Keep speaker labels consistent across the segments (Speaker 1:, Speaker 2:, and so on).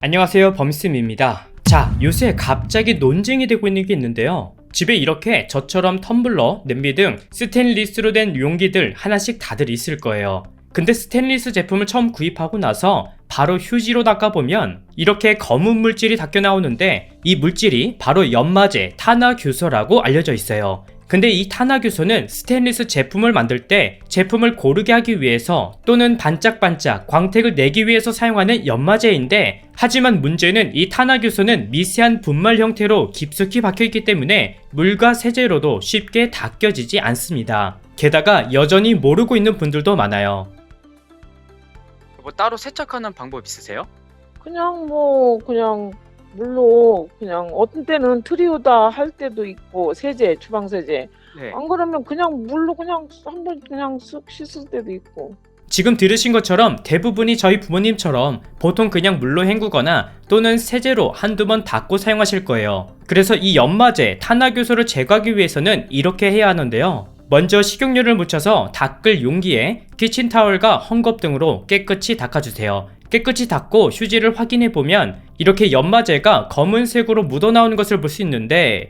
Speaker 1: 안녕하세요, 범쌤입니다. 자, 요새 갑자기 논쟁이 되고 있는 게 있는데요. 집에 이렇게 저처럼 텀블러, 냄비 등 스테인리스로 된 용기들 하나씩 다들 있을 거예요. 근데 스테인리스 제품을 처음 구입하고 나서 바로 휴지로 닦아보면 이렇게 검은 물질이 닦여 나오는데, 이 물질이 바로 연마제 탄화규소라고 알려져 있어요. 근데 이 탄화규소는 스테인리스 제품을 만들 때 제품을 고르게 하기 위해서 또는 반짝반짝 광택을 내기 위해서 사용하는 연마제인데, 하지만 문제는 이 탄화규소는 미세한 분말 형태로 깊숙이 박혀있기 때문에 물과 세제로도 쉽게 닦여지지 않습니다. 게다가 여전히 모르고 있는 분들도 많아요.
Speaker 2: 뭐 따로 세척하는 방법 있으세요?
Speaker 3: 그냥 물로 그냥 어떤 때는 트리오다 할 때도 있고, 세제, 주방 세제.
Speaker 2: 네.
Speaker 3: 안 그러면 그냥 물로 그냥 한번 그냥 쓱 씻을 때도 있고.
Speaker 1: 지금 들으신 것처럼 대부분이 저희 부모님처럼 보통 그냥 물로 헹구거나 또는 세제로 한두 번 닦고 사용하실 거예요. 그래서 이 연마제, 탄화교소를 제거하기 위해서는 이렇게 해야 하는데요. 먼저 식용유를 묻혀서 닦을 용기에 키친타월과 헝겊 등으로 깨끗이 닦아주세요. 깨끗이 닦고 휴지를 확인해보면 이렇게 연마제가 검은색으로 묻어나오는 것을 볼 수 있는데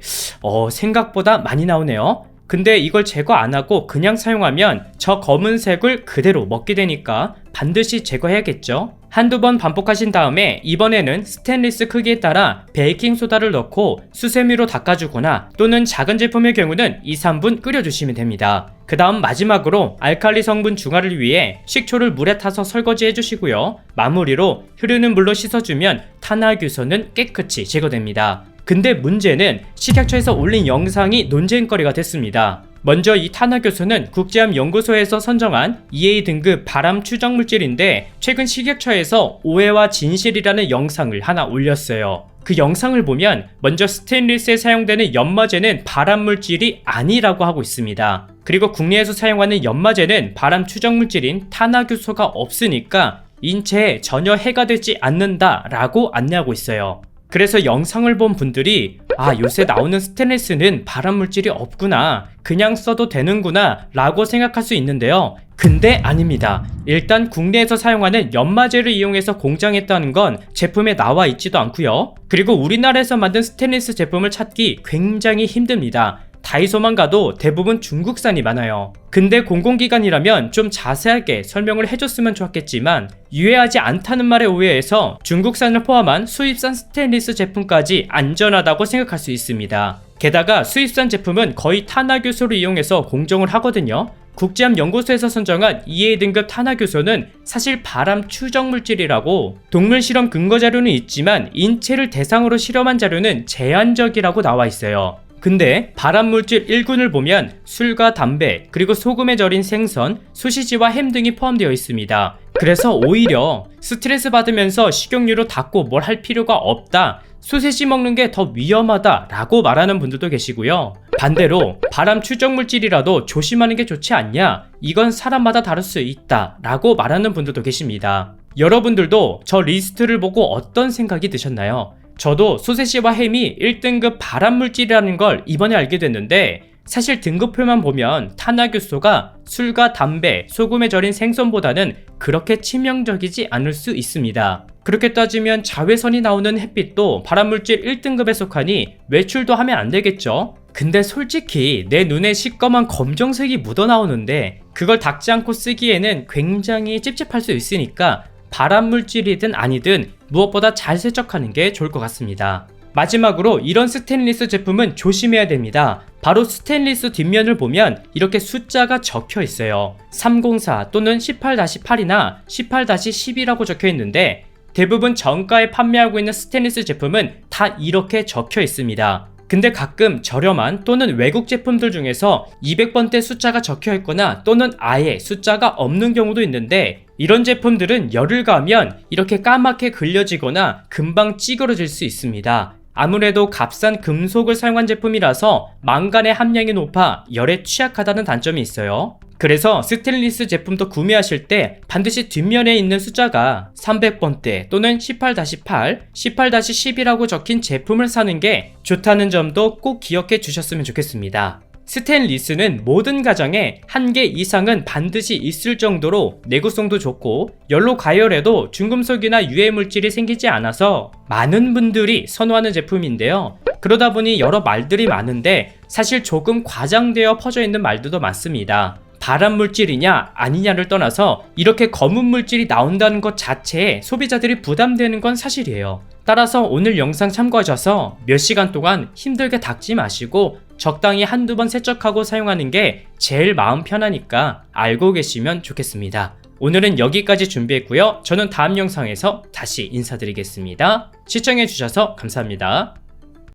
Speaker 1: 생각보다 많이 나오네요. 근데 이걸 제거 안하고 그냥 사용하면 저 검은색을 그대로 먹게 되니까 반드시 제거해야겠죠. 한두 번 반복하신 다음에 이번에는 스테인리스 크기에 따라 베이킹소다를 넣고 수세미로 닦아주거나 또는 작은 제품의 경우는 2-3분 끓여주시면 됩니다. 그 다음 마지막으로 알칼리 성분 중화를 위해 식초를 물에 타서 설거지 해주시고요. 마무리로 흐르는 물로 씻어주면 탄화규소는 깨끗이 제거됩니다. 근데 문제는 식약처에서 올린 영상이 논쟁거리가 됐습니다. 먼저 이 탄화교소는 국제암연구소에서 선정한 EA 등급 발암 추정 물질인데, 최근 식약처에서 오해와 진실이라는 영상을 하나 올렸어요. 그 영상을 보면 먼저 스테인리스에 사용되는 연마제는 발암 물질이 아니라고 하고 있습니다. 그리고 국내에서 사용하는 연마제는 발암 추정 물질인 탄화교소가 없으니까 인체에 전혀 해가 되지 않는다라고 안내하고 있어요. 그래서 영상을 본 분들이 요새 나오는 스테인리스는 발암물질이 없구나, 그냥 써도 되는구나 라고 생각할 수 있는데요. 근데 아닙니다. 일단 국내에서 사용하는 연마제를 이용해서 공장했다는 건 제품에 나와 있지도 않고요. 그리고 우리나라에서 만든 스테인리스 제품을 찾기 굉장히 힘듭니다. 다이소만 가도 대부분 중국산이 많아요. 근데 공공기관이라면 좀 자세하게 설명을 해줬으면 좋았겠지만, 유해하지 않다는 말에 오해해서 중국산을 포함한 수입산 스테인리스 제품까지 안전하다고 생각할 수 있습니다. 게다가 수입산 제품은 거의 탄화교소를 이용해서 공정을 하거든요. 국제암연구소에서 선정한 EA 등급 탄화교소는 사실 발암 추정 물질이라고, 동물 실험 근거 자료는 있지만 인체를 대상으로 실험한 자료는 제한적이라고 나와 있어요. 근데 발암물질 1군을 보면 술과 담배, 그리고 소금에 절인 생선, 소시지와 햄 등이 포함되어 있습니다. 그래서 오히려 스트레스 받으면서 식용유로 닦고 뭘 할 필요가 없다, 소시지 먹는 게 더 위험하다 라고 말하는 분들도 계시고요. 반대로 발암 추정 물질이라도 조심하는 게 좋지 않냐, 이건 사람마다 다를 수 있다 라고 말하는 분들도 계십니다. 여러분들도 저 리스트를 보고 어떤 생각이 드셨나요? 저도 소세지와 햄이 1등급 발암물질이라는 걸 이번에 알게 됐는데, 사실 등급표만 보면 탄화교소가 술과 담배, 소금에 절인 생선보다는 그렇게 치명적이지 않을 수 있습니다. 그렇게 따지면 자외선이 나오는 햇빛도 발암물질 1등급에 속하니 외출도 하면 안 되겠죠? 근데 솔직히 내 눈에 시꺼먼 검정색이 묻어나오는데 그걸 닦지 않고 쓰기에는 굉장히 찝찝할 수 있으니까 발암물질이든 아니든 무엇보다 잘 세척하는 게 좋을 것 같습니다. 마지막으로 이런 스테인리스 제품은 조심해야 됩니다. 바로 스테인리스 뒷면을 보면 이렇게 숫자가 적혀 있어요. 304 또는 18-8이나 18-10이라고 적혀 있는데, 대부분 정가에 판매하고 있는 스테인리스 제품은 다 이렇게 적혀 있습니다. 근데 가끔 저렴한 또는 외국 제품들 중에서 200번대 숫자가 적혀 있거나 또는 아예 숫자가 없는 경우도 있는데, 이런 제품들은 열을 가하면 이렇게 까맣게 글려지거나 금방 찌그러질 수 있습니다. 아무래도 값싼 금속을 사용한 제품이라서 망간의 함량이 높아 열에 취약하다는 단점이 있어요. 그래서 스테인리스 제품도 구매하실 때 반드시 뒷면에 있는 숫자가 300번대 또는 18-8, 18-10이라고 적힌 제품을 사는 게 좋다는 점도 꼭 기억해 주셨으면 좋겠습니다. 스테인리스는 모든 가정에 한 개 이상은 반드시 있을 정도로 내구성도 좋고 열로 가열해도 중금속이나 유해 물질이 생기지 않아서 많은 분들이 선호하는 제품인데요. 그러다 보니 여러 말들이 많은데 사실 조금 과장되어 퍼져 있는 말들도 많습니다. 발암 물질이냐 아니냐를 떠나서 이렇게 검은 물질이 나온다는 것 자체에 소비자들이 부담되는 건 사실이에요. 따라서 오늘 영상 참고하셔서 몇 시간 동안 힘들게 닦지 마시고 적당히 한두 번 세척하고 사용하는 게 제일 마음 편하니까 알고 계시면 좋겠습니다. 오늘은 여기까지 준비했고요. 저는 다음 영상에서 다시 인사드리겠습니다. 시청해주셔서 감사합니다.